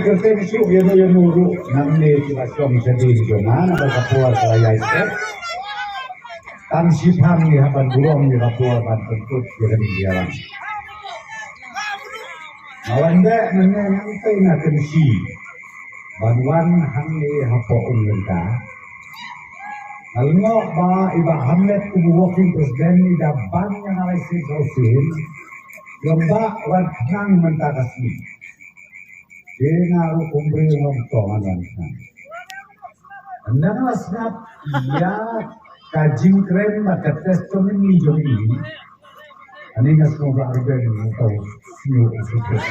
kerja isu yang nuru namanya situasi sedih jangan ada kapal saya itu tam sipang ni haban burung ni kapal ban tentu dia di jalan awanda menenangkan nak kensi banwan hamni hapo unlenta alno ba iba hamlet kubu walking presiden ni da ban yang alaisis hausin lomba wan hang mentakasi Dengar kumpul ngomong kan. Anda asnap ya kajing keren maka testimoni jom ini. Ani ngas ngomong arben atau siu usus.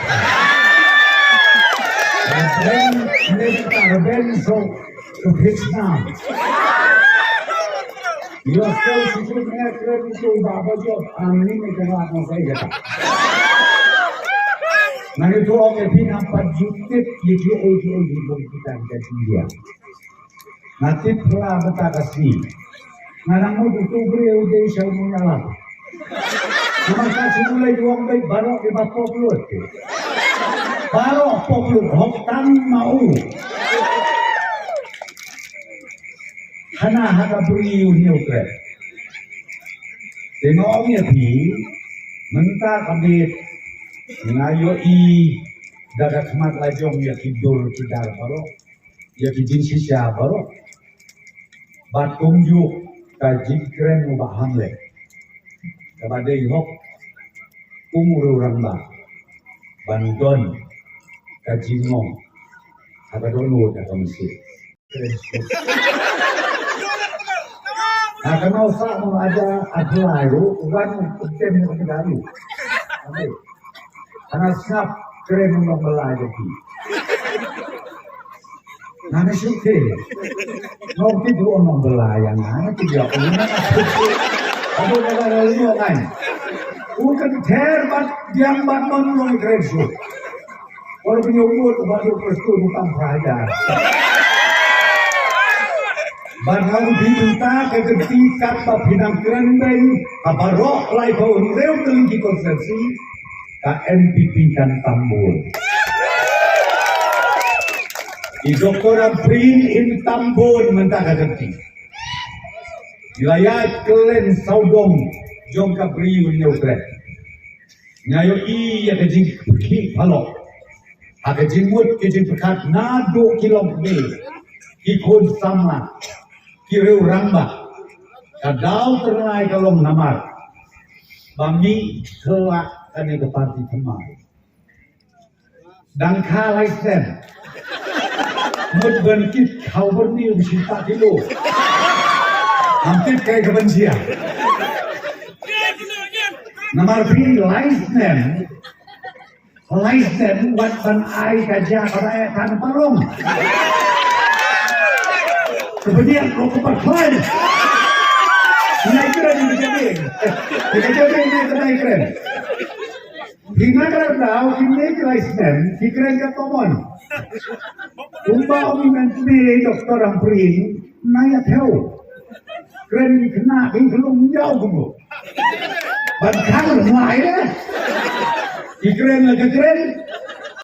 Keren nek arben so kehitnam. Yo so situ nek keren itu baba jo ani nek kena saya kata. Nah itu orang yang nampak jukit jadi kita dia. Nanti telah bertakasi. Ngarang mau itu beri udah saya mengalah. Maka mulai juang baik baru di bawah pelut. Baru pelut hotan mau. Karena ada beri unikret. Tengoknya di mentah kabit. Ngayo dagat mat lajong ya tidur tidar baro ya kijin sisa baro batung juk kajik keren ubah hamle kepada ihok umur orang ba bandon kajingong ada dulu ada komisi nah kalau mau ada lalu uban kutem yang baru karena siap keren membelah jadi. Nana suke, mau tidur membelah yang mana tidak punya. Aku dah lalu kan, bukan terbat yang bangun orang keren su. Orang penyumbut baru perstu bukan pelajar. Barang diminta ketika pinang keren dan apa roh lai kau reu terlingki konsepsi. KNPP kan Tambun. Di doktoran Prin in Tambun mentaka kerti. Wilayah kelen saudong jom kapriun nyokret. Ngayo iya kejing ki palok. Akejing mut kejing pekat nado kilom be. Ikun sama. Kireu ramba. Kadau ternai kalong namar. Bami kelak kami ke parti kemari. Dan kalai sen. Mudbenkit kau berdiri bersinta kilo. Hampir kayak kebencian. Nomor B, Laisnen. Laisnen, watban ai kajah pada tanah parung. Kemudian kau kepercayaan. Naik keren di Kejabing. Di Kejabing naik keren. Hingga tahu ini Laisnen, di keren ke Tomon. Umba Om Menteri Dr. Amprin, naya tahu. Keren kena, ini belum jauh kamu. Bahkan mulai ya. Di keren lagi keren,